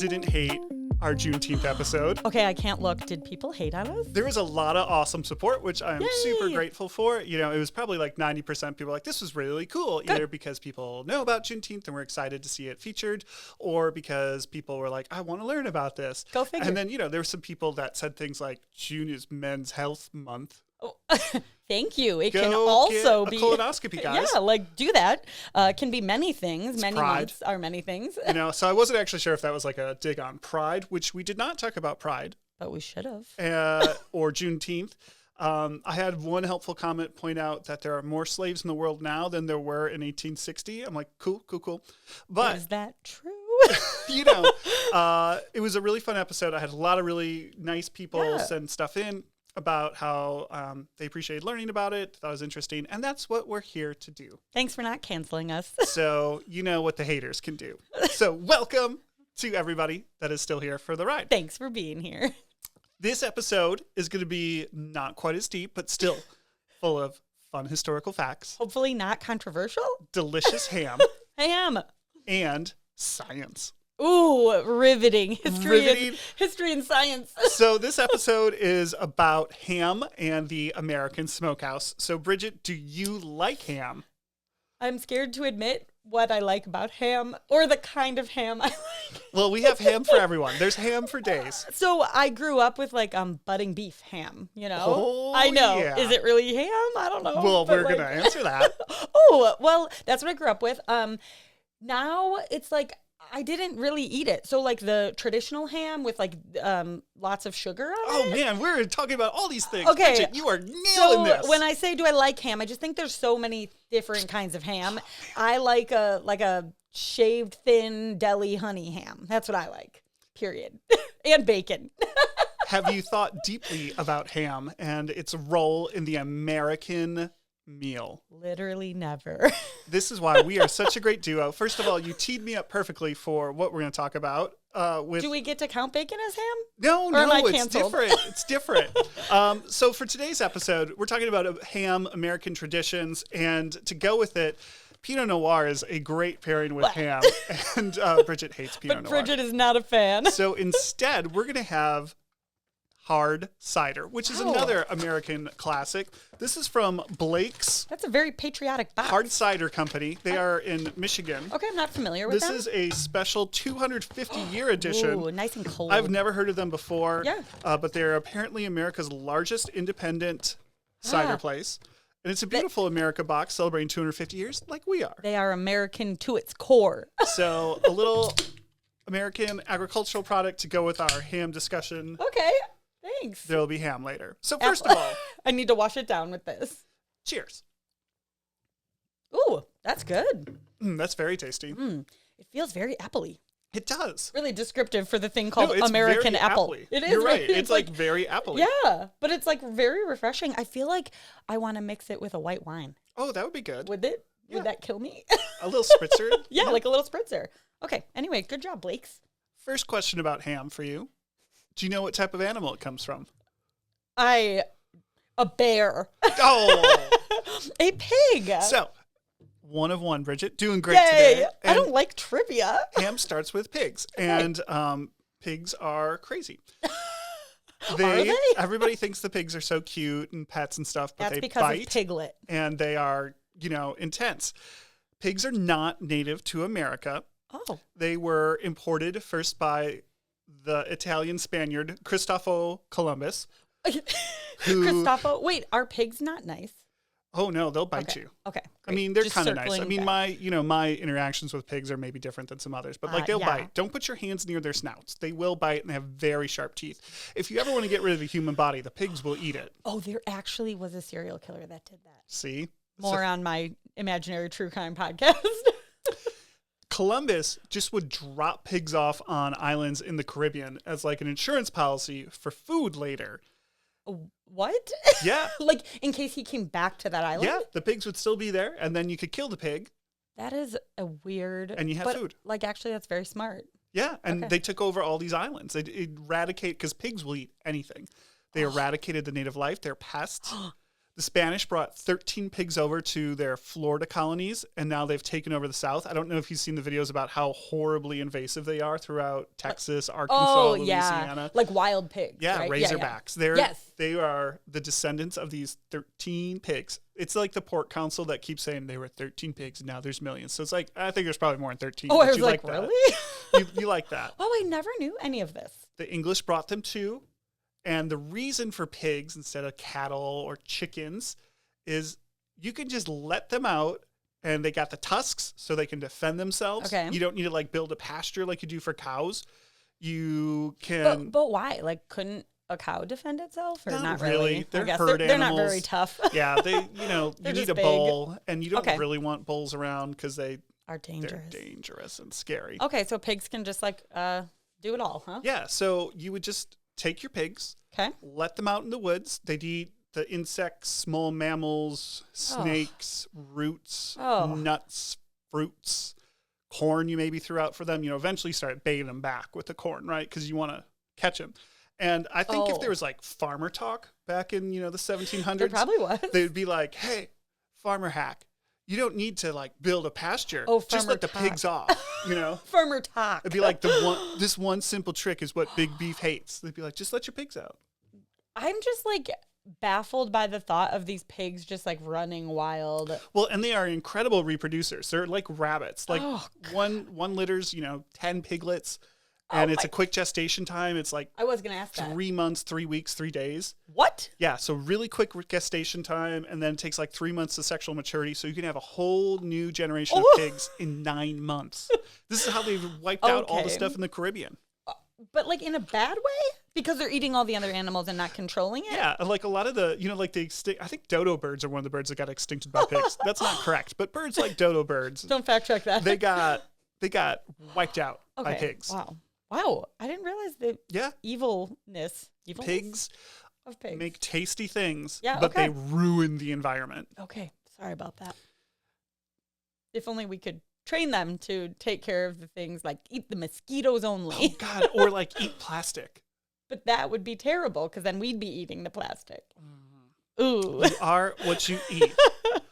didn't hate our Juneteenth episode. Okay, I can't look. Did people hate on us? There was a lot of awesome support, which I'm Yay! super grateful for. You know, it was probably like 90% people like, this was really cool, either because people know about Juneteenth and were excited to see it featured, or because people were like, I want to learn about this. Go figure. And then, you know, there were some people that said things like, June is Men's Health Month. Oh, thank you. It Go can also get a be colonoscopy, guys. Yeah, like do that. Can be many things. Many pride. months are many things. You know, so I wasn't actually sure if that was like a dig on Pride, which we did not talk about Pride. But we should have. Or Juneteenth. I had one helpful comment point out that there are more slaves in the world now than there were in 1860. I'm like, cool. But is that true? you know, it was a really fun episode. I had a lot of really nice people send stuff in about how they appreciated learning about it. That was interesting. And that's what we're here to do. Thanks for not canceling us. So you know what the haters can do. So welcome to everybody that is still here for the ride. Thanks for being here. This episode is going to be not quite as deep, but still full of fun historical facts. Hopefully not controversial. Delicious ham. Ham. And science. Ooh, riveting. History and science. So this episode is about ham and the American Smokehouse. So Bridget, do you like ham? I'm scared to admit what I like about ham, or the kind of ham I like. Well, we have ham for everyone. There's ham for days. So I grew up with like budding beef ham, you know? Oh, I know. yeah. Is it really ham? I don't know. Well, but we're going to answer that. Oh, well, that's what I grew up with. Now it's like I didn't really eat it. So like the traditional ham with like lots of sugar on it. Oh man, we're talking about all these things. Okay. Bridget, you are nailing this. When I say do I like ham, I just think there's so many different kinds of ham. I like a shaved thin deli honey ham. That's what I like. Period. And bacon. Have you thought deeply about ham and its role in the American meal? Literally never. This is why we are such a great duo. First of all, you teed me up perfectly for what we're going to talk about. Do we get to count bacon as ham? No, it's canceled? different. It's different. So for today's episode, we're talking about ham, American traditions, and to go with it, Pinot Noir is a great pairing with ham, and Bridget hates Pinot Noir. But Bridget is not a fan. So instead, we're going to have hard cider, which is another American classic. This is from Blake's. That's a very patriotic box. Hard Cider Company. They are in Michigan. Okay, I'm not familiar with them. This is a special 250-year edition. Ooh, nice and cold. I've never heard of them before. Yeah. But they're apparently America's largest independent cider place. And it's a beautiful America box celebrating 250 years like we are. They are American to its core. So a little American agricultural product to go with our ham discussion. Okay. Thanks. There will be ham later. So first of all, I need to wash it down with this. Cheers. Ooh, that's good. That's very tasty. It feels very apple-y. It does. Really descriptive for the thing called it's American very apple. apple-y. It is. You're right. Really, It's like very apple-y. Yeah, but it's like very refreshing. I feel like I want to mix it with a white wine. Oh, that would be good. Would it? Yeah. Would that kill me? A little spritzer. Yeah, like a little spritzer. Okay. Anyway, good job, Blake's. First question about ham for you. Do you know what type of animal it comes from? A bear. Oh. A pig. So, one of one, Bridget. Doing great Yay. today. I don't like trivia. Ham starts with pigs. And pigs are crazy. Are they? Everybody thinks the pigs are so cute and pets and stuff, but That's they because bite. of Piglet. And they are, intense. Pigs are not native to America. Oh. They were imported first by the Italian Spaniard Cristoforo Columbus. Cristoforo. Wait, are pigs not nice? Oh no, they'll bite you. Okay. I mean, they're Just kind of nice. I circling mean, back. my interactions with pigs are maybe different than some others, but they'll yeah. bite. Don't put your hands near their snouts. They will bite and they have very sharp teeth. If you ever want to get rid of the human body, the pigs will eat it. Oh, there actually was a serial killer that did that. See? More on my imaginary true crime podcast. Columbus just would drop pigs off on islands in the Caribbean as like an insurance policy for food later. What? Yeah. Like in case he came back to that island? Yeah, the pigs would still be there, and then you could kill the pig. That is a weird... And you have food. Like, actually, that's very smart. Yeah, and they took over all these islands. They eradicate, because pigs will eat anything. They eradicated the native life. They're pests. The Spanish brought 13 pigs over to their Florida colonies, and now they've taken over the South. I don't know if you've seen the videos about how horribly invasive they are throughout Texas, Arkansas, Louisiana. Like wild pigs. Yeah, right? Razorbacks. Yeah. They are the descendants of these 13 pigs. It's like the Pork Council that keeps saying they were 13 pigs, and now there's millions. So it's like, I think there's probably more than 13. Oh, I was you like really? you like that. Oh, I never knew any of this. The English brought them too. And the reason for pigs instead of cattle or chickens is you can just let them out and they got the tusks so they can defend themselves. Okay. You don't need to like build a pasture like you do for cows. You can. But why? Like, couldn't a cow defend itself or not really? They're I guess herd they're not animals. very tough. Yeah, you need a big. bull, and you don't Okay. really want bulls around because they're Dangerous. dangerous and scary. Okay, so pigs can just like do it all, huh? Yeah, so you would just take your pigs, Okay. let them out in the woods. They'd eat the insects, small mammals, snakes, roots, nuts, fruits, corn you maybe threw out for them. Eventually start baiting them back with the corn, right? Because you want to catch them. And I think if there was like farmer talk back in, the 1700s, There probably was. they'd be like, hey, farmer hack, you don't need to like build a pasture. Oh, just let the farmer pigs off, Farmer talk. It'd be like this one simple trick is what big beef hates. They'd be like, just let your pigs out. I'm just like baffled by the thought of these pigs just like running wild. Well, and they are incredible reproducers. They're like rabbits. Like one litters, 10 piglets, and it's a quick gestation time. It's like I was gonna ask 3 months, 3 weeks, 3 days. What? Yeah, so really quick gestation time, and then it takes like 3 months to sexual maturity. So you can have a whole new generation of pigs in 9 months. This is how they've wiped out all the stuff in the Caribbean. But like in a bad way? Because they're eating all the other animals and not controlling it? Yeah, like a lot of the, like the extinct, I think dodo birds are one of the birds that got extincted by pigs. That's not correct, but birds like dodo birds, Don't fact check that. they got wiped out by pigs. Wow. I didn't realize the Evilness pigs of pigs make tasty things, Yeah, but okay. they ruin the environment. Okay, sorry about that. If only we could train them to take care of the things like eat the mosquitoes only. Oh God, or like eat plastic. But that would be terrible because then we'd be eating the plastic. Ooh. You are what you eat.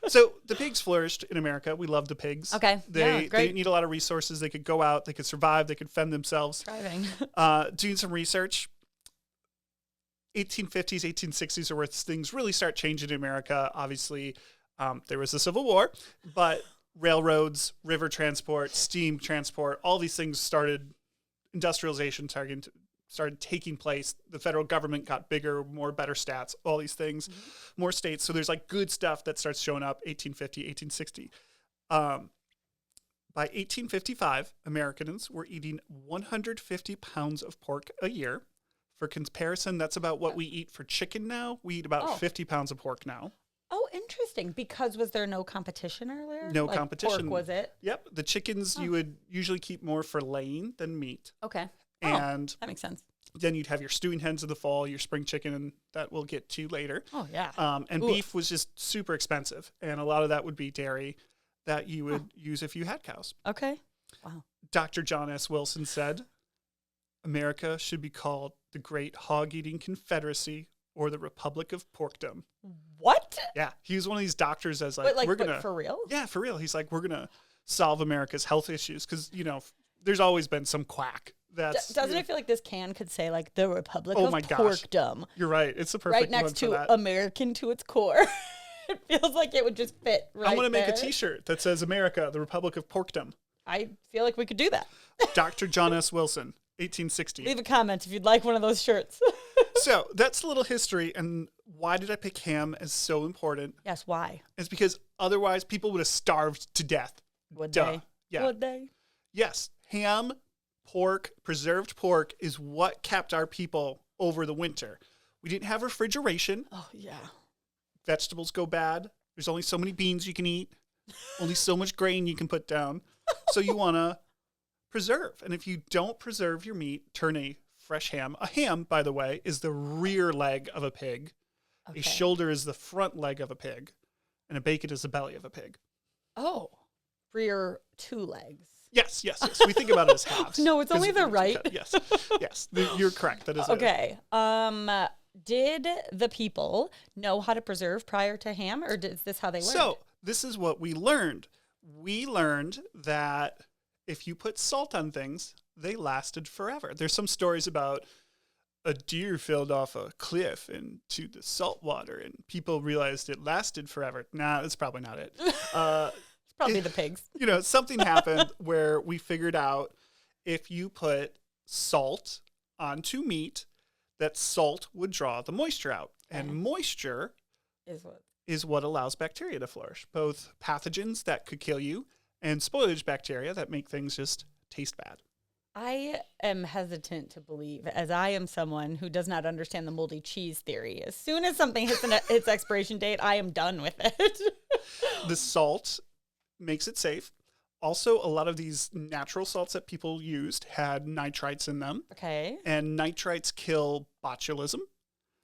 So the pigs flourished in America. We love the pigs. Okay. They great. didn't need a lot of resources. They could go out. They could survive. They could fend themselves. Thriving. Doing some research. 1850s, 1860s are where things really start changing in America. Obviously, there was the Civil War, but railroads, river transport, steam transport, all these things started, industrialization started taking place. The federal government got bigger, better stats, all these things, more states. So there's like good stuff that starts showing up 1850, 1860. By 1855, Americans were eating 150 pounds of pork a year. For comparison, that's about what we eat for chicken now. We eat about 50 pounds of pork now. Oh, interesting. Because was there no competition earlier? No competition. Pork was it? Yep. The chickens you would usually keep more for laying than meat. Okay. And that makes sense. then you'd have your stewing hens in the fall, your spring chicken, and that we'll get to later. Oh, yeah. And beef was just super expensive. And a lot of that would be dairy that you would use if you had cows. Okay. Wow. Dr. John S. Wilson said, America should be called the Great Hog-Eating Confederacy or the Republic of Porkdom. What? Yeah. He was one of these doctors that's like, we're going to... for real? Yeah, for real. He's like, we're going to solve America's health issues. Because, there's always been some quack. Doesn't it feel like this can could say like the Republic of my gosh. Porkdom? You're right. It's the perfect Right next one for to that. American to its core. It feels like it would just fit right I want to make a there. T-shirt that says America, the Republic of Porkdom. I feel like we could do that. Dr. John S. Wilson, 1860. Leave a comment if you'd like one of those shirts. So that's a little history. And why did I pick ham as so important? Yes, why? It's because otherwise people would have starved to death. Would Duh. they? Yeah. Would they? Yes. Ham, pork, preserved pork is what kept our people over the winter. We didn't have refrigeration. Oh, yeah. Vegetables go bad. There's only so many beans you can eat. Only so much grain you can put down. So you want to preserve. And if you don't preserve your meat, turn a fresh ham. A ham, by the way, is the rear leg of a pig. Okay. A shoulder is the front leg of a pig. And a bacon is the belly of a pig. Oh, rear two legs. Yes. We think about it as halves. No, it's only the right. Yes. You're correct. That is okay. did the people know how to preserve prior to ham, or is this how they learned? So this is what we learned. We learned that if you put salt on things, they lasted forever. There's some stories about a deer fell off a cliff into the salt water and people realized it lasted forever. Nah, that's probably not it. It's probably the pigs. Something happened where we figured out if you put salt onto meat, that salt would draw the moisture out. And moisture is what allows bacteria to flourish, both pathogens that could kill you and spoilage bacteria that make things just taste bad. I am hesitant to believe, as I am someone who does not understand the moldy cheese theory. As soon as something hits its expiration date, I am done with it. The salt makes it safe. Also, a lot of these natural salts that people used had nitrites in them. Okay. And nitrites kill botulism.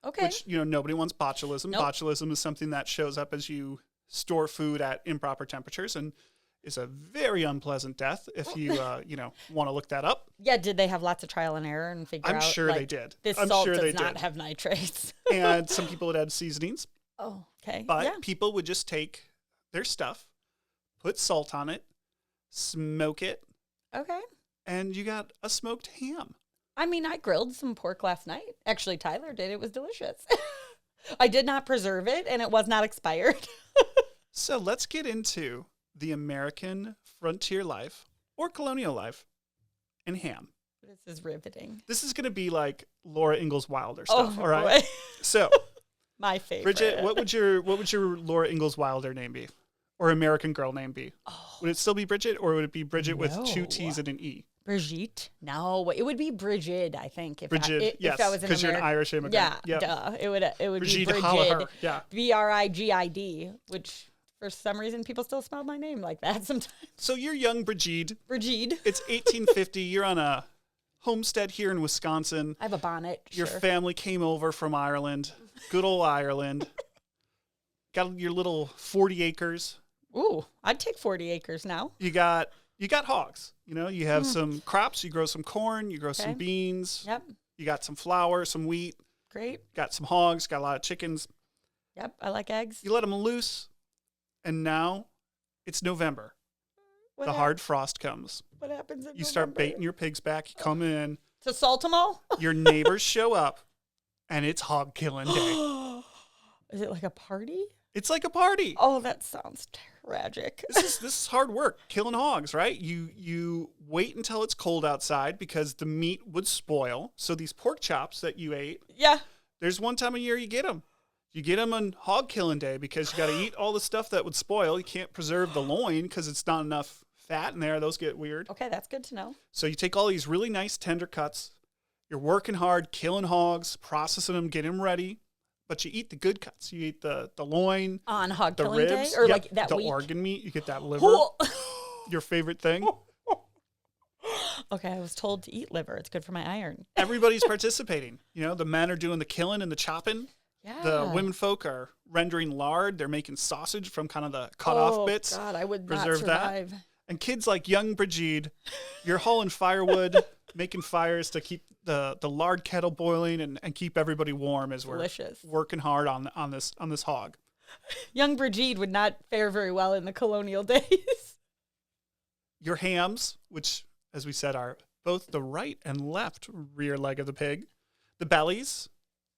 Okay. Which, nobody wants botulism. Nope. Botulism is something that shows up as you store food at improper temperatures and is a very unpleasant death if you, want to look that up. Yeah, did they have lots of trial and error and figure out? I'm sure they did. This I'm salt sure they does not did. have nitrates. And some people would add seasonings. Oh, okay. But people would just take their stuff, put salt on it, smoke it. Okay. And you got a smoked ham. I mean, I grilled some pork last night. Actually, Tyler did. It was delicious. I did not preserve it, and it was not expired. So let's get into the American frontier life or colonial life and ham. This is riveting. This is going to be like Laura Ingalls Wilder stuff, all right? Boy. So, my favorite. Bridget, what would your Laura Ingalls Wilder name be? Or American Girl name be? Oh, Would it still be Bridget, or would it be Bridget with No. 2 T's and an E? Brigitte? No, it would be Bridget, I think. Bridget, yes, if I was because you're an Irish immigrant. Yeah, Yep. duh. It would Brigitte be Hollaher, Brigid. yeah. Brigid, which for some reason people still spell my name like that sometimes. So you're young Brigid. Brigid. It's 1850. You're on a homestead here in Wisconsin. I have a bonnet. Your sure. family came over from Ireland. Good old Ireland. Got your little 40 acres. Ooh, I'd take 40 acres now. You got hogs. You have some crops. You grow some corn. You grow some beans. Yep. You got some flour, some wheat. Great. Got some hogs. Got a lot of chickens. Yep. I like eggs. You let them loose. And now it's November. What The hap- hard frost comes. What happens in You start November? baiting your pigs back. You come in. To salt them all? Your neighbors show up. And it's hog killing day. Is it like a party? It's like a party. Oh, that sounds tragic. This is hard work, killing hogs, right? You wait until it's cold outside because the meat would spoil. So these pork chops that you ate, Yeah. there's one time a year you get them. You get them on hog killing day because you got to eat all the stuff that would spoil. You can't preserve the loin because it's not enough fat in there. Those get weird. Okay, that's good to know. So you take all these really nice tender cuts. You're working hard, killing hogs, processing them, getting them ready. But you eat the good cuts. You eat the loin, On hog the killing ribs, day? Or yep, like that the week? organ meat. You get that liver, Oh. your favorite thing. Okay, I was told to eat liver. It's good for my iron. Everybody's participating. The men are doing the killing and the chopping. Yeah. The women folk are rendering lard. They're making sausage from kind of the cut off bits. Oh, God, I would Preserve not that. survive. And kids like young Brigid, you're hauling firewood, making fires to keep the lard kettle boiling and keep everybody warm as we're Delicious. working hard on this hog. Young Brigid would not fare very well in the colonial days. Your hams, which, as we said, are both the right and left rear leg of the pig, the bellies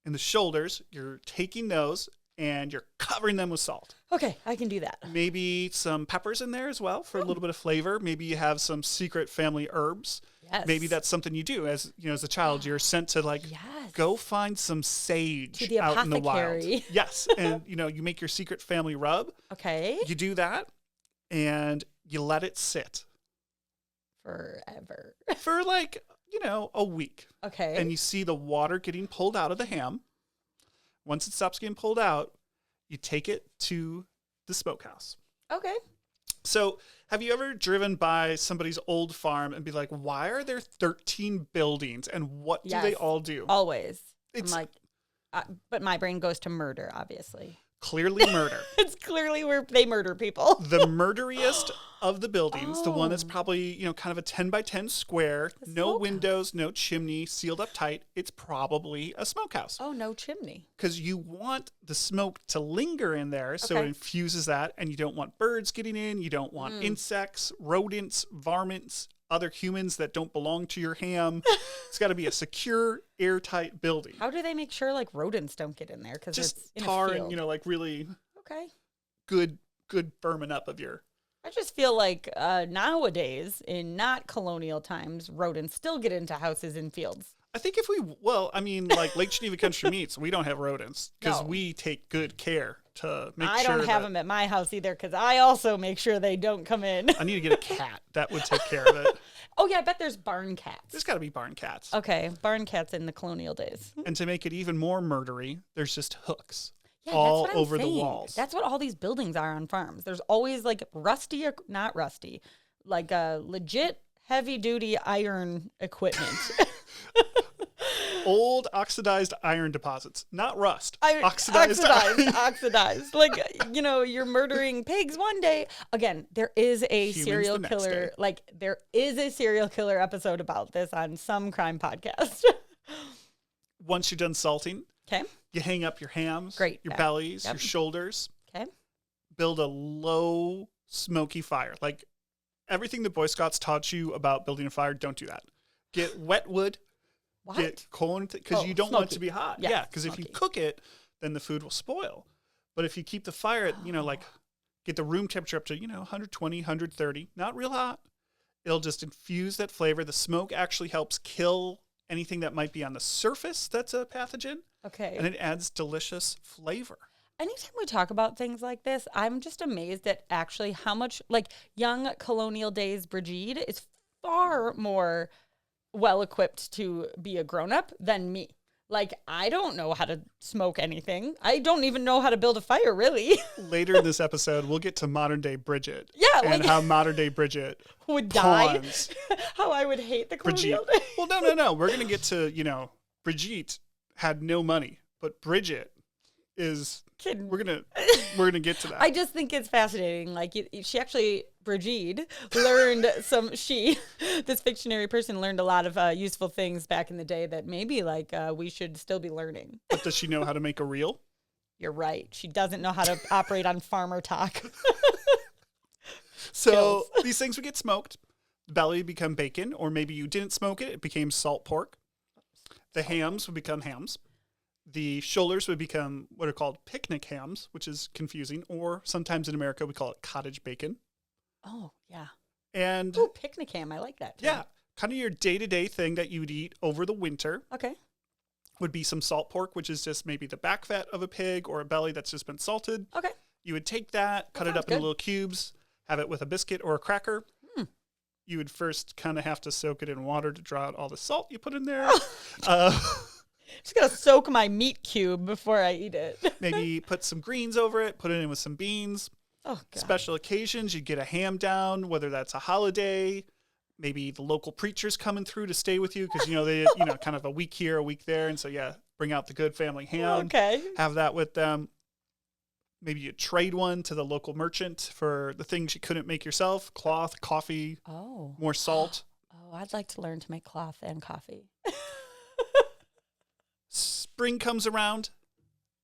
and the shoulders, you're taking those and you're covering them with salt. Okay, I can do that. Maybe some peppers in there as well for a little bit of flavor. Maybe you have some secret family herbs. Yes. Maybe that's something you do as a child. You're sent to Yes. go find some sage To the out in the wild. apothecary. Yes, and you make your secret family rub. Okay. You do that, and you let it sit Forever. for a week. Okay. And you see the water getting pulled out of the ham. Once it stops getting pulled out, you take it to the smokehouse. Okay. So have you ever driven by somebody's old farm and be like, why are there 13 buildings and what do they Yes. all do? Always. It's- I'm like, but my brain goes to murder, obviously. Clearly murder. It's clearly where they murder people. The murderiest of the buildings, the one that's probably, kind of a 10 by 10 square, no windows, no chimney, sealed up tight. It's probably a smokehouse. Oh, no chimney. Because you want the smoke to linger in there, so it infuses that, and you don't want birds getting in, you don't want insects, rodents, varmints, other humans that don't belong to your ham. It's got to be a secure, airtight building. How do they make sure like rodents don't get in there? Because just it's in tar a field. and like really good firming up of your. I just feel like nowadays, in not colonial times, rodents still get into houses and fields. I think like Lake Geneva Country Meats, we don't have rodents because we take good care to make sure. I don't have them at my house either because I also make sure they don't come in. I need to get a cat that would take care of it. Oh yeah, I bet there's barn cats. There's got to be barn cats. Okay, barn cats in the colonial days. And to make it even more murdery, there's just hooks. Yeah, all that's what over I'm saying. the walls. That's what all these buildings are on farms. There's always like rusty or not rusty, like a legit heavy duty iron equipment. Old oxidized iron deposits, not rust. Oxidized. Like, you're murdering pigs one day. Again, there is a serial killer. Like, there is a serial killer episode about this on some crime podcast. Once you're done salting, okay, you hang up your hams, your bellies, your shoulders. Okay. Build a low, smoky fire. Like everything the Boy Scouts taught you about building a fire, don't do that. Get wet wood. What? Get coal, because you don't want it to be hot. Yes, yeah, because if you cook it, then the food will spoil. But if you keep the fire at, like get the room temperature up to, 120, 130, not real hot, it'll just infuse that flavor. The smoke actually helps kill anything that might be on the surface that's a pathogen. Okay. And it adds delicious flavor. Anytime we talk about things like this, I'm just amazed at actually how much, like, young colonial days Brigitte is far more well-equipped to be a grown-up than me. Like, I don't know how to smoke anything. I don't even know how to build a fire, really. Later in this episode, we'll get to modern-day Bridget. Yeah. And how modern-day Bridget would die. How I would hate the colonial days. Well, no. We're going to get to, Brigitte had no money, but Bridget is... We're gonna get to that. I just think it's fascinating. Like she actually, Brigitte, learned this fictionary person learned a lot of useful things back in the day that maybe we should still be learning. But does she know how to make a reel? You're right. She doesn't know how to operate on farmer talk. So these things would get smoked. The belly would become bacon, or maybe you didn't smoke it. It became salt pork. The hams would become hams. The shoulders would become what are called picnic hams, which is confusing, or sometimes in America we call it cottage bacon. Oh, yeah. And picnic ham, I like that too. Yeah, kind of your day-to-day thing that you would eat over the winter. Okay. Would be some salt pork, which is just maybe the back fat of a pig or a belly that's just been salted. Okay. You would take that, cut it up in little cubes, have it with a biscuit or a cracker. You would first kind of have to soak it in water to draw out all the salt you put in there. Just gotta soak my meat cube before I eat it. Maybe put some greens over it, put it in with some beans. Oh, God. Special occasions, you'd get a ham down, whether that's a holiday. Maybe the local preacher's coming through to stay with you because, they, kind of a week here, a week there. And so, bring out the good family ham. Okay. Have that with them. Maybe you trade one to the local merchant for the things you couldn't make yourself. Cloth, coffee, more salt. Oh, I'd like to learn to make cloth and coffee. Spring comes around,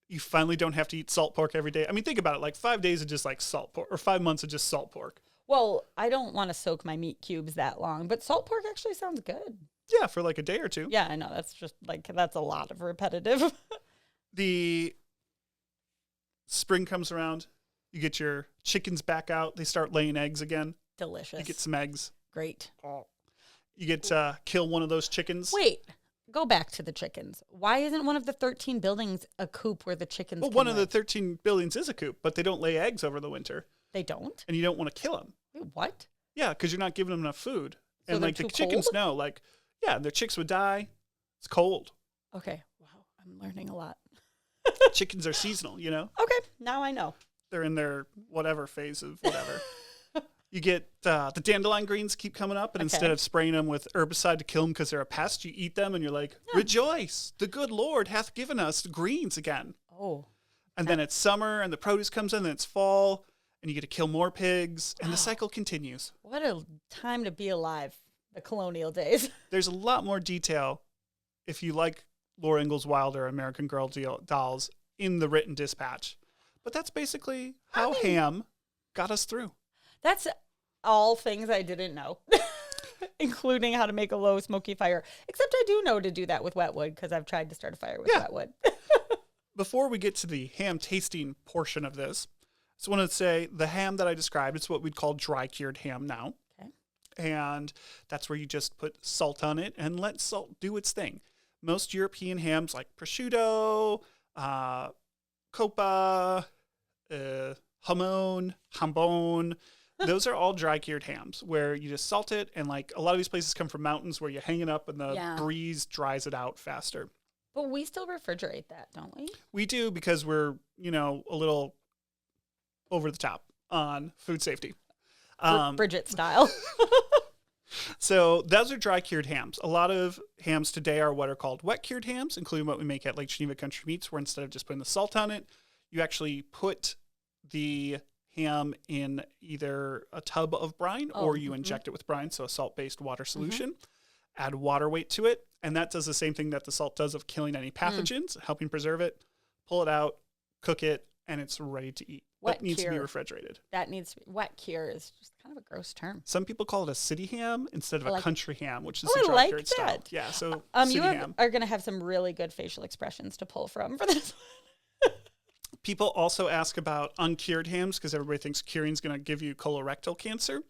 you finally don't have to eat salt pork every day. I mean, think about it, 5 days of just salt pork, or 5 months of just salt pork. Well, I don't want to soak my meat cubes that long, but salt pork actually sounds good. Yeah, for a day or two. Yeah, I know. That's just that's a lot of repetitive. The spring comes around, you get your chickens back out, they start laying eggs again. Delicious. You get some eggs. Great. You get kill one of those chickens. Wait. Go back to the chickens. Why isn't one of the 13 buildings a coop where the chickens Well, one of the 13 buildings is a coop, but they don't lay eggs over the winter. They don't? And you don't want to kill them. Wait, what? Yeah, because you're not giving them enough food. So and the chickens know, their chicks would die. It's cold. Okay. Wow. I'm learning a lot. Chickens are seasonal, Okay. Now I know. They're in their whatever phase of whatever. You get the dandelion greens keep coming up, and instead of spraying them with herbicide to kill them because they're a pest, you eat them, and you're like, rejoice, the good Lord hath given us greens again. Oh. And then it's summer and the produce comes in, then it's fall and you get to kill more pigs and the cycle continues. What a time to be alive, the colonial days. There's a lot more detail if you like Laura Ingalls Wilder, American Girl Dolls, in the written dispatch. But that's basically how ham got us through. That's all things I didn't know, including how to make a low smoky fire. Except I do know to do that with wet wood because I've tried to start a fire with wet wood. Before we get to the ham tasting portion of this, I just want to say the ham that I described, it's what we'd call dry cured ham now. Okay. And that's where you just put salt on it and let salt do its thing. Most European hams like prosciutto, copa, jambon, those are all dry cured hams where you just salt it. And like a lot of these places come from mountains where you hang it up and the breeze dries it out faster. But we still refrigerate that, don't we? We do because we're, a little over the top on food safety. Bridget style. So those are dry cured hams. A lot of hams today are what are called wet cured hams, including what we make at Lake Geneva Country Meats, where instead of just putting the salt on it, you actually put the ham in either a tub of brine or you inject it with brine, so a salt-based water solution. Add water weight to it, and that does the same thing that the salt does of killing any pathogens, helping preserve it, pull it out, cook it, and it's ready to eat. That needs to be refrigerated. Wet cure is just kind of a gross term. Some people call it a city ham instead of a country ham, which is the dry cured style. Yeah, so city ham. Are going to have some really good facial expressions to pull from for this one. People also ask about uncured hams because everybody thinks curing is going to give you colorectal cancer.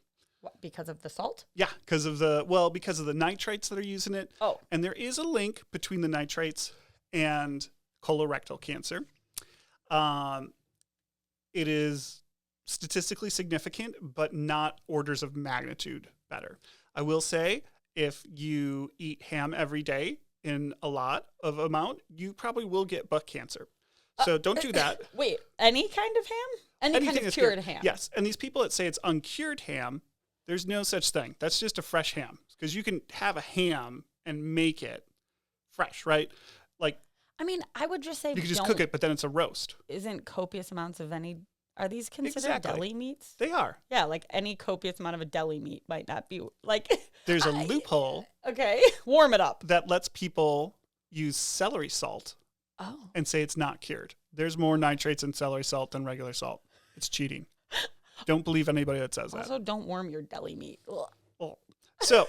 What, because of the salt? Yeah, because of the nitrates that are using it. Oh. And there is a link between the nitrates and colorectal cancer. It is statistically significant, but not orders of magnitude better. I will say, if you eat ham every day in a lot of amount, you probably will get butt cancer. So don't do that. Wait, any kind of ham? Anything kind of cured ham? Yes. And these people that say it's uncured ham, there's no such thing. That's just a fresh ham. Because you can have a ham and make it fresh, right? Like, I mean, I would just say you could just cook it, but then it's a roast. Isn't copious amounts of are these considered deli meats? They are. Yeah, like any copious amount of a deli meat might not be like. There's a loophole. Okay, warm it up. That lets people use celery salt. And say it's not cured. There's more nitrates in celery salt than regular salt. It's cheating. Don't believe anybody that says that. Also, don't warm your deli meat. Oh. So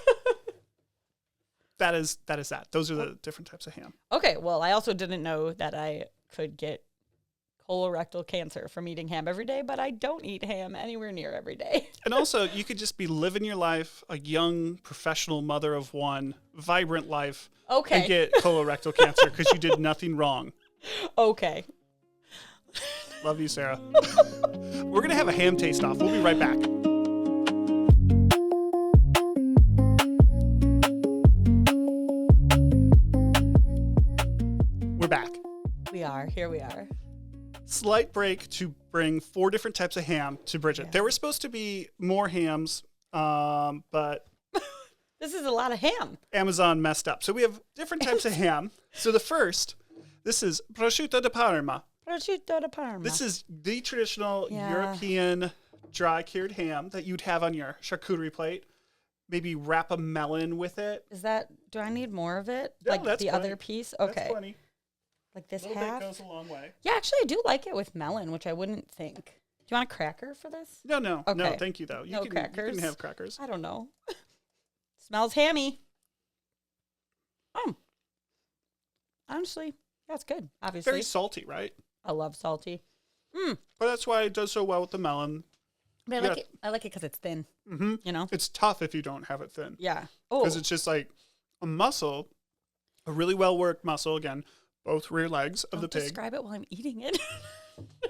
that is that. Those are the different types of ham. Okay, well, I also didn't know that I could get colorectal cancer from eating ham every day, but I don't eat ham anywhere near every day. And also, you could just be living your life, a young professional mother of one, vibrant life, and get colorectal cancer because you did nothing wrong. Okay. Love you, Sarah. We're going to have a ham taste off. We'll be right back. We're back. Here we are. Slight break to bring 4 different types of ham to Bridget. Yeah. There were supposed to be more hams, but this is a lot of ham. Amazon messed up. So we have different types of ham. So the first, this is prosciutto di Parma. Prosciutto di Parma. This is the traditional European dry cured ham that you'd have on your charcuterie plate. Maybe wrap a melon with it. Do I need more of it? No, like that's the plenty. other piece? Okay. That's plenty. Like this half? A half? bit goes a long way. Yeah, actually, I do like it with melon, which I wouldn't think. Do you want a cracker for this? No. Okay. No, thank you, though. No crackers? You can have crackers. I don't know. Smells hammy. Honestly, that's good, obviously. Very salty, right? I love salty. But that's why it does so well with the melon. But I like it because it's thin. Mm-hmm. You know? It's tough if you don't have it thin. Yeah. Because it's just like a muscle, a really well-worked muscle, again, both rear legs of the pig. Describe it while I'm eating it.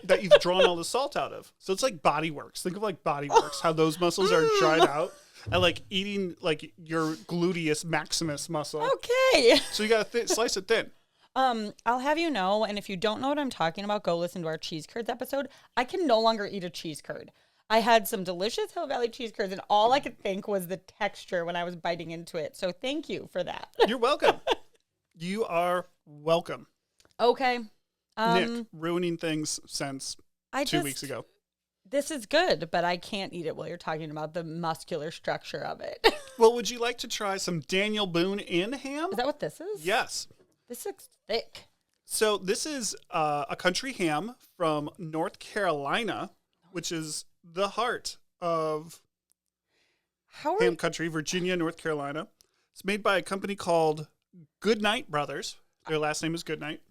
that you've drawn all the salt out of. So it's like Body Works. Think of like Body Works, how those muscles are dried out. And like eating like your gluteus maximus muscle. Okay. So you got to slice it thin. I'll have you know, and if you don't know what I'm talking about, go listen to our cheese curds episode. I can no longer eat a cheese curd. I had some delicious Hill Valley cheese curds, and all I could think was the texture when I was biting into it. So thank you for that. You're welcome. You are welcome. Okay. Nick, ruining things since 2 weeks ago. This is good, but I can't eat it while you're talking about the muscular structure of it. Well, would you like to try some Daniel Boone Inn ham? Is that what this is? Yes. This looks thick. So this is a country ham from North Carolina, which is the heart of ham country, Virginia, North Carolina. It's made by a company called Goodnight Brothers. Their last name is Goodnight.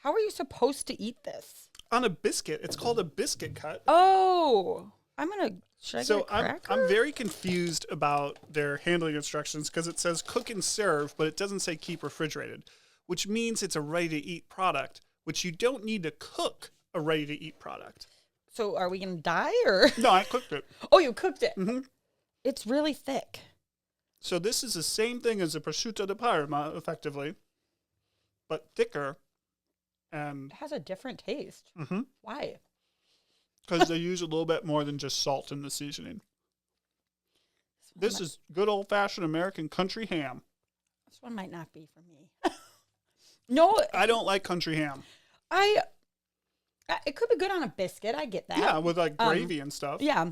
How are you supposed to eat this? On a biscuit. It's called a biscuit cut. Oh, should I get a cracker? I'm very confused about their handling instructions because it says cook and serve, but it doesn't say keep refrigerated, which means it's a ready-to-eat product, which you don't need to cook a ready-to-eat product. So are we going to die or? No, I cooked it. Oh, you cooked it. Mm-hmm. It's really thick. So this is the same thing as a prosciutto di Parma, effectively, but thicker. And it has a different taste. Mm-hmm. Why? Because they use a little bit more than just salt in the seasoning. This is good old-fashioned American country ham. This one might not be for me. No. I don't like country ham. It could be good on a biscuit. I get that. Yeah, with like gravy and stuff. Yeah.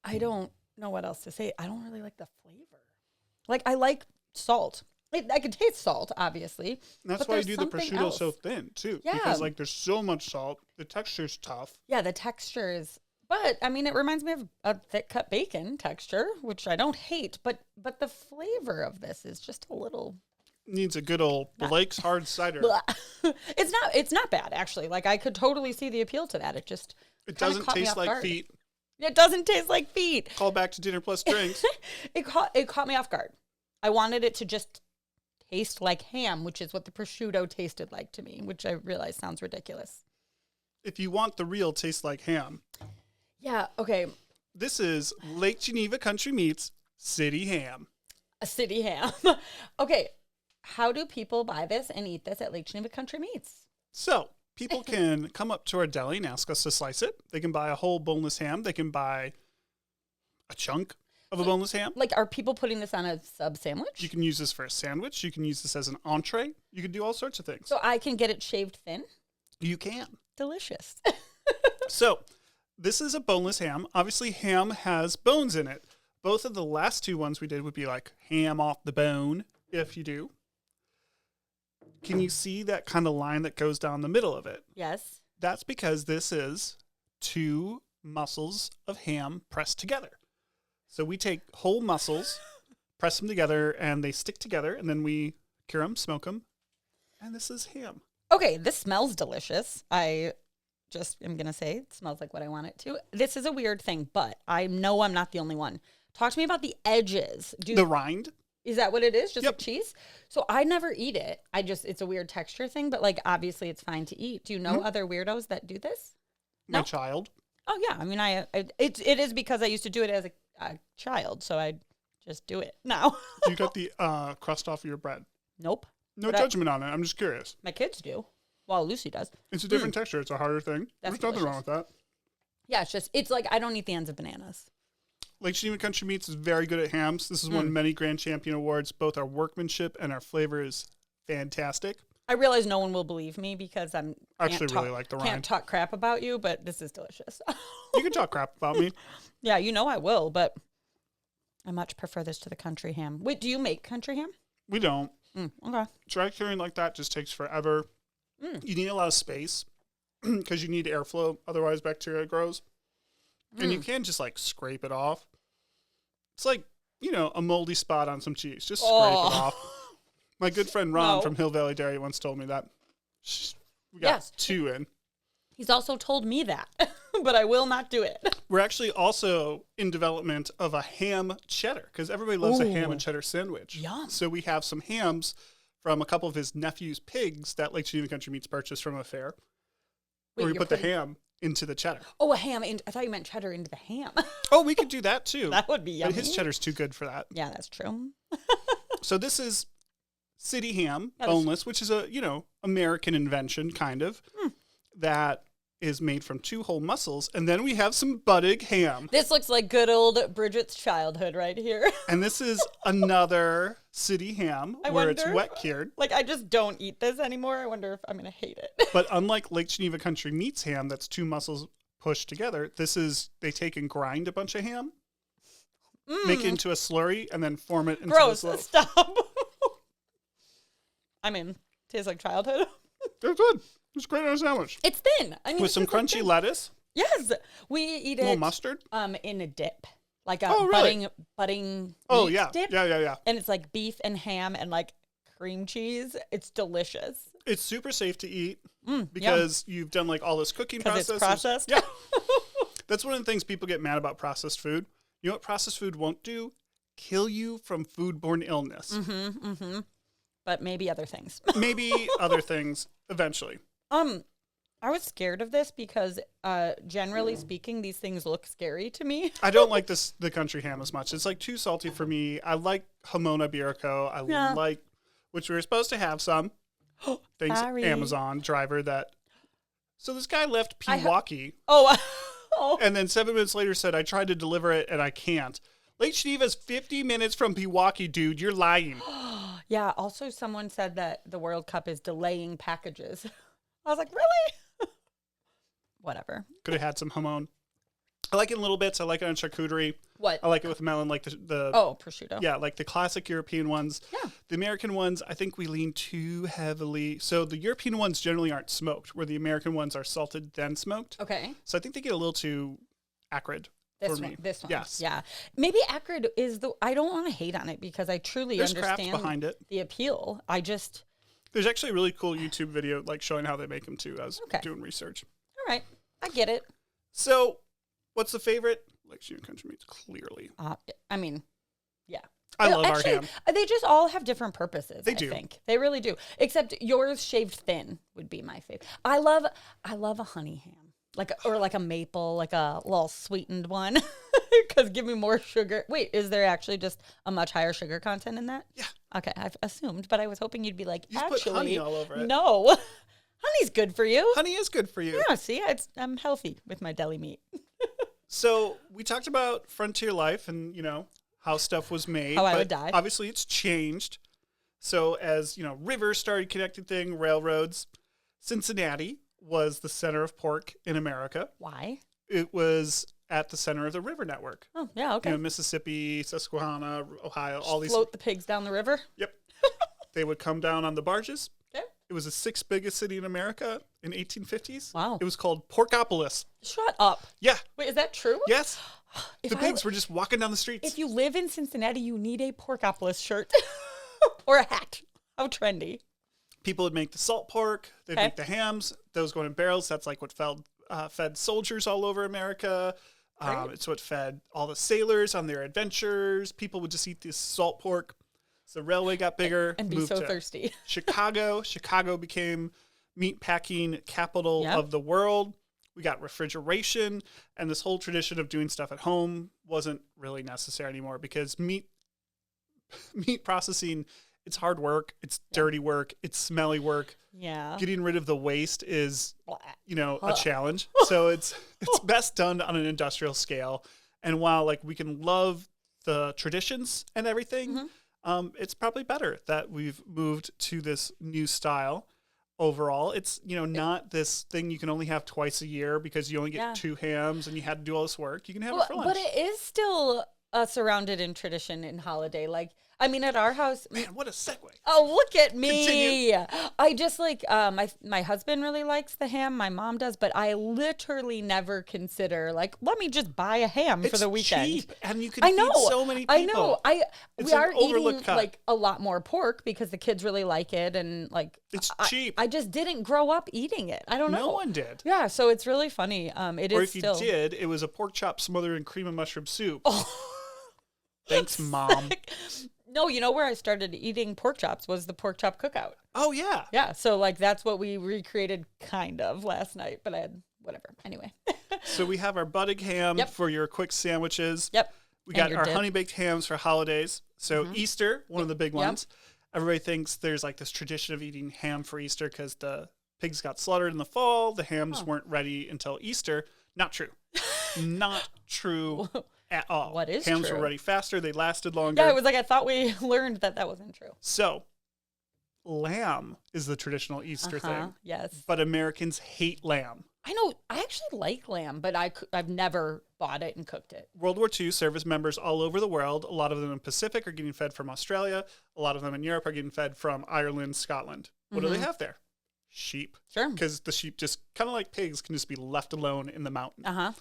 I don't know what else to say. I don't really like the flavor. Like, I like salt. I can taste salt, obviously. That's why you do the prosciutto so thin, too. Yeah. Because, like, there's so much salt. The texture's tough. Yeah, the texture is... But, I mean, it reminds me of a thick-cut bacon texture, which I don't hate. But the flavor of this is just a little... Needs a good old Blake's hard cider. It's not bad, actually. Like, I could totally see the appeal to that. It doesn't taste like feet. It doesn't taste like feet. Call back to Dinner Plus Drinks. It caught me off guard. I wanted it to just taste like ham, which is what the prosciutto tasted like to me, which I realize sounds ridiculous. If you want the real taste like ham. Yeah, okay. This is Lake Geneva Country Meats City Ham. A city ham. Okay, how do people buy this and eat this at Lake Geneva Country Meats? So, people can come up to our deli and ask us to slice it. They can buy a whole boneless ham. They can buy a chunk of a boneless ham. Like, are people putting this on a sub sandwich? You can use this for a sandwich. You can use this as an entree. You can do all sorts of things. So I can get it shaved thin? You can. Delicious. So, this is a boneless ham. Obviously, ham has bones in it. Both of the last two ones we did would be like ham off the bone, if you do. Can you see that kind of line that goes down the middle of it? Yes. That's because this is two muscles of ham pressed together. So we take whole muscles, press them together, and they stick together, and then we cure them, smoke them, and this is ham. Okay, this smells delicious. I just am going to say it smells like what I want it to. This is a weird thing, but I know I'm not the only one. Talk to me about the edges. The rind? Is that what it is? Just Yep. like cheese? So I never eat it. It's a weird texture thing, but like obviously it's fine to eat. Do you know other weirdos that do this? My child. Oh yeah. I mean, it is because I used to do it as a child, so I just do it now. You got the crust off of your bread. Nope. No judgment on it. I'm just curious. My kids do. Well, Lucy does. It's a different texture. It's a harder thing. That's There's nothing wrong with that. Yeah, it's like I don't eat the ends of bananas. Lake Geneva Country Meats is very good at hams. This has won many Grand Champion awards. Both our workmanship and our flavor is fantastic. I realize no one will believe me because I really like the rind. Can't talk crap about you, but this is delicious. You can talk crap about me. Yeah, you know I will, but I much prefer this to the country ham. Wait, do you make country ham? We don't. Okay. Dry curing like that just takes forever. You need a lot of space because you need airflow. Otherwise, bacteria grows. And you can't just like scrape it off. It's like, a moldy spot on some cheese. Just scrape it off. My good friend Ron from Hill Valley Dairy once told me that. We got two in. He's also told me that, but I will not do it. We're actually also in development of a ham cheddar because everybody loves a ham and cheddar sandwich. Yum. So we have some hams from a couple of his nephew's pigs that Lake Geneva Country Meats purchased from a fair. Where we put the ham into the cheddar. Oh, a ham. I thought you meant cheddar into the ham. Oh, we could do that too. That would be yummy. But his cheddar's too good for that. Yeah, that's true. So this is city ham, boneless, which is a, American invention kind of, that is made from 2 whole mussels, and then we have some budding ham. This looks like good old Bridget's childhood right here. And this is another city ham where it's wet cured. Like, I just don't eat this anymore. I wonder if I'm going to hate it. But unlike Lake Geneva Country Meats ham, that's 2 mussels pushed together, they take and grind a bunch of ham, make it into a slurry, and then form it into Gross, this stop. I mean, tastes like childhood. It's good. It's great on a sandwich. It's thin. I mean, with some crunchy lettuce. Yes, we eat it. A little mustard. In a dip, like a budding. Oh meat dip. Yeah. And it's like beef and ham and like cream cheese. It's delicious. It's super safe to eat because you've done like all this cooking process. It's processed. Yeah. That's one of the things people get mad about processed food. You know what processed food won't do? Kill you from foodborne illness. But maybe other things. Maybe other things eventually. I was scared of this because, generally speaking, these things look scary to me. I don't like the country ham as much. It's like too salty for me. I like Hamona Iberico. I like, which we were supposed to have some. Thanks, Sorry. Amazon driver that. So this guy left Pewaukee. And then 7 minutes later said, I tried to deliver it and I can't. Lake Geneva's 50 minutes from Pewaukee, dude. You're lying. Yeah. Also, someone said that the World Cup is delaying packages. I was like, really? Whatever. Could have had some hamon. I like it in little bits. I like it on charcuterie. What? I like it with melon, like the prosciutto. Yeah, like the classic European ones. Yeah. The American ones, I think we lean too heavily. So the European ones generally aren't smoked, where the American ones are salted then smoked. Okay. So I think they get a little too acrid for me. This one. Yes. Yeah. Maybe acrid is I don't want to hate on it because I truly There's understand craft behind it. The appeal. There's actually a really cool YouTube video like showing how they make them too. I was doing research. All right. I get it. So what's the favorite? Lake Geneva Country Meats, clearly. I mean, yeah. I love our ham. They just all have different purposes. I do. think they really do. Except yours shaved thin would be my favorite. I love a honey ham, like a maple, like a little sweetened one. Because give me more sugar. Wait, is there actually just a much higher sugar content in that? Yeah. Okay, I've assumed, but I was hoping you'd be like, you actually, put honey all over it. No, honey's good for you. Honey is good for you. Yeah, see, I'm healthy with my deli meat. So we talked about frontier life and, how stuff was made. How I would die. Obviously, it's changed. So as, rivers started connecting things, railroads, Cincinnati was the center of pork in America. Why? It was at the center of the river network. Oh, yeah, okay. Mississippi, Susquehanna, Ohio, all these. Float the pigs down the river? Yep. They would come down on the barges. Okay. It was the 6th biggest city in America in 1850s. Wow. It was called Porkopolis. Shut up. Yeah. Wait, is that true? Yes. The pigs were just walking down the streets. If you live in Cincinnati, you need a Porkopolis shirt or a hat. How trendy. People would make the salt pork. They'd make the hams. Those going in barrels. That's like what fed soldiers all over America. It's what fed all the sailors on their adventures. People would just eat this salt pork. So the railway got bigger. And be so thirsty. Chicago. Chicago became meat packing capital of the world. We got refrigeration, and this whole tradition of doing stuff at home wasn't really necessary anymore because meat processing, it's hard work, it's dirty work, it's smelly work. Yeah. Getting rid of the waste is, a challenge. So it's best done on an industrial scale. And while like we can love the traditions and everything, it's probably better that we've moved to this new style. Overall, it's, not this thing you can only have twice a year because you only get 2 hams and you had to do all this work. You can have it for lunch. But it is still surrounded in tradition and holiday. Like, I mean, at our house. Man, what a segue. Oh, look at me. Continue. I just like, my husband really likes the ham. My mom does, but I literally never consider, like, let me just buy a ham for the weekend. Cheap, and you can feed so many people. I know. We are eating, cut. like, a lot more pork because the kids really like it. And, like, it's cheap. I just didn't grow up eating it. I don't know. No one did. Yeah, so it's really funny. Or if you did, it was a pork chop smothered in cream and mushroom soup. Oh. Thanks, Mom. No, where I started eating pork chops was the pork chop cookout. Oh, yeah. Yeah, so, like, that's what we recreated kind of last night, but I had whatever. Anyway. So we have our budding ham for your quick sandwiches. Yep. We got our honey-baked hams for holidays. So Easter, one of the big ones. Everybody thinks there's, like, this tradition of eating ham for Easter because the pigs got slaughtered in the fall. The hams weren't ready until Easter. Not true. Not true at all. What is hams true? were ready faster. They lasted longer. Yeah, it was like I thought we learned that wasn't true. So, lamb is the traditional Easter thing. Yes. But Americans hate lamb. I know. I actually like lamb, but I've never bought it and cooked it. World War II service members all over the world, a lot of them in Pacific are getting fed from Australia. A lot of them in Europe are getting fed from Ireland, Scotland. What do they have there? Sheep. Sure. Because the sheep just, kind of like pigs, can just be left alone in the mountain.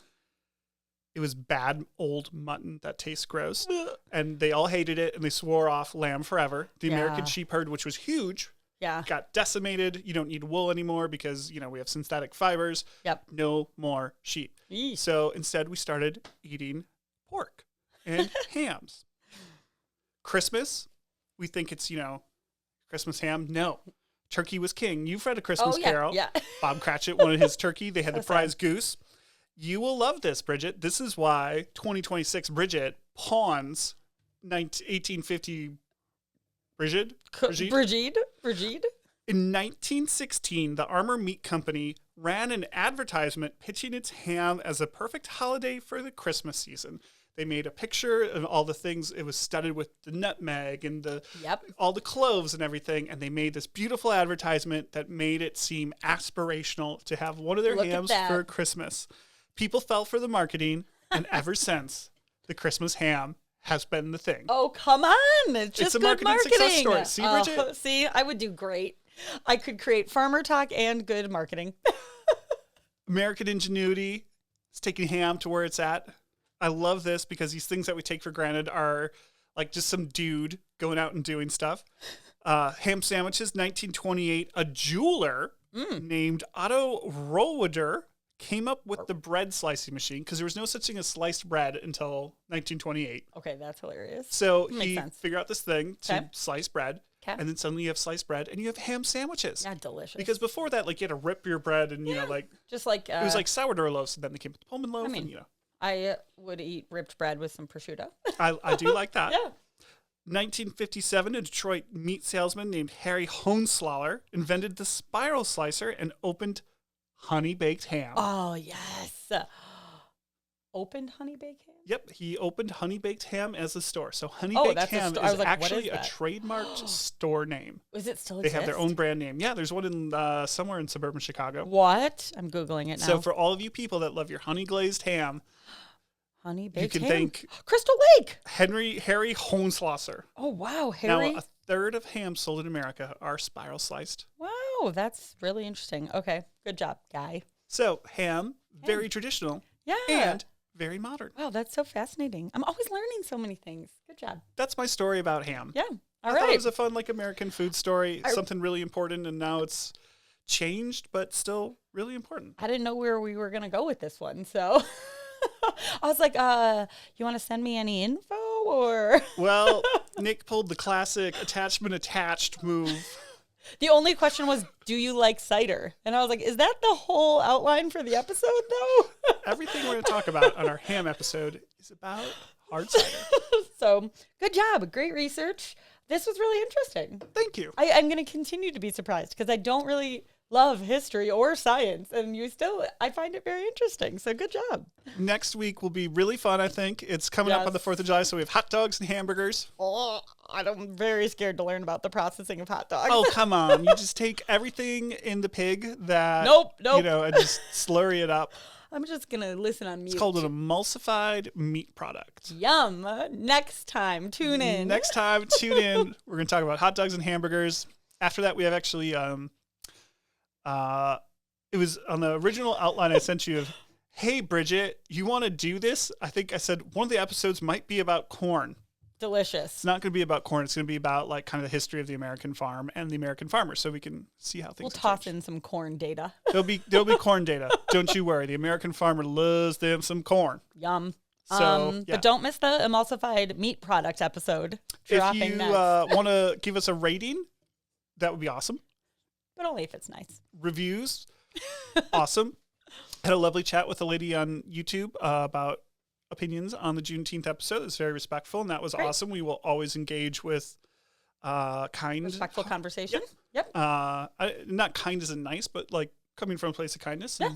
It was bad old mutton that tastes gross. And they all hated it and they swore off lamb forever. The American sheep herd, which was huge, got decimated. You don't need wool anymore because, we have synthetic fibers. No more sheep. Eesh. So instead we started eating pork and hams. Christmas, we think it's, Christmas ham. No. Turkey was king. You've read A Christmas Carol. Yeah. Bob Cratchit wanted his turkey. They had the prize goose. You will love this, Bridget. This is why 2026 Bridget pawns 1850 Brigitte. In 1916, the Armour Meat Company ran an advertisement pitching its ham as a perfect holiday for the Christmas season. They made a picture of all the things. It was studded with the nutmeg and all the cloves and everything. And they made this beautiful advertisement that made it seem aspirational to have one of their hams for Christmas. People fell for the marketing, and ever since, the Christmas ham has been the thing. Oh, come on. It's just a good marketing success story. See, Bridget? See, I would do great. I could create farmer talk and good marketing. American ingenuity is taking ham to where it's at. I love this because these things that we take for granted are like just some dude going out and doing stuff. Ham sandwiches, 1928, a jeweler named Otto Rohweder came up with the bread slicing machine because there was no such thing as sliced bread until 1928. Okay, that's hilarious. So he figured out this thing to slice bread. Okay. And then suddenly you have sliced bread and you have ham sandwiches. Yeah, delicious. Because before that, like you had to rip your bread and, just like it was like sourdough loaves. And then they came with the Pullman loaf. I would eat ripped bread with some prosciutto. I do like that. Yeah. 1957, a Detroit meat salesman named Harry Hohenslaller invented the spiral slicer and opened Honey Baked Ham. Oh, yes. Opened Honey Baked Ham? Yep, he opened Honey Baked Ham as a store. So Honey Baked Ham is actually a trademarked store name. Is it still They have their own brand name. Yeah, there's one in somewhere in suburban Chicago. What? I'm Googling it now. So for all of you people that love your honey glazed ham, Honey Baked Ham. You can thank Crystal Lake. Harry Hohenslaller. Oh, wow, Harry. Now, a third of hams sold in America are spiral sliced. Wow, that's really interesting. Okay, good job, guy. So ham. Very traditional. Yeah. And very modern. Wow, that's so fascinating. I'm always learning so many things. Good job. That's my story about ham. Yeah. I thought it was a fun, American food story. Something really important, and now it's changed, but still really important. I didn't know where we were going to go with this one, so I was like, you want to send me any info, or? Well, Nick pulled the classic attachment attached move. The only question was, do you like cider? And I was like, is that the whole outline for the episode, though? Everything we're going to talk about on our ham episode is about hard cider. So, good job. Great research. This was really interesting. Thank you. I'm going to continue to be surprised because I don't really love history or science, and I find it very interesting. So, good job. Next week will be really fun, I think. It's coming up on the 4th of July, so we have hot dogs and hamburgers. Oh, I'm very scared to learn about the processing of hot dogs. Oh, come on. You just take everything in the pig that, nope. And just slurry it up. I'm just going to listen on mute. It's called an emulsified meat product. Yum. Next time, tune in. We're going to talk about hot dogs and hamburgers. After that, we have actually, it was on the original outline I sent you of, hey, Bridget, you want to do this? I think I said one of the episodes might be about corn. Delicious. It's not going to be about corn. It's going to be about kind of the history of the American farm and the American farmer, so we can see how things. We'll toss in some corn data. There'll be corn data. Don't you worry. The American farmer loves them some corn. Yum. So, But don't miss the emulsified meat product episode. If you want to give us a rating, that would be awesome. But only if it's nice. Reviews, awesome. Had a lovely chat with a lady on YouTube about opinions on the Juneteenth episode. It's very respectful, and that was awesome. We will always engage with kind, respectful conversation. Yep. Not kind as in nice, but like coming from a place of kindness. Yeah.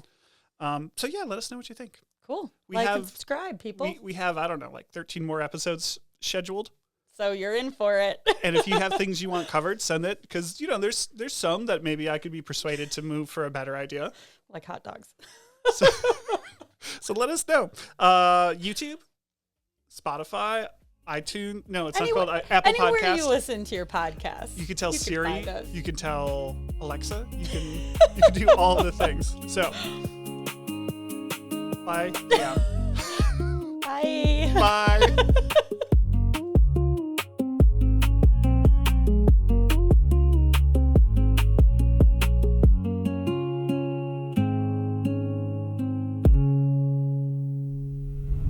And so let us know what you think. Cool. We like have, and subscribe, people. We have, I don't know, like 13 more episodes scheduled. So you're in for it. And if you have things you want covered, send it, because there's some that maybe I could be persuaded to move for a better idea. Like hot dogs. So let us know. YouTube, Spotify, iTunes. No, it's not called Apple Anywhere Podcasts. you listen to your podcast. You can tell Siri. Can you can tell Alexa. You can do all the things. So, bye. Yeah. Bye. Bye.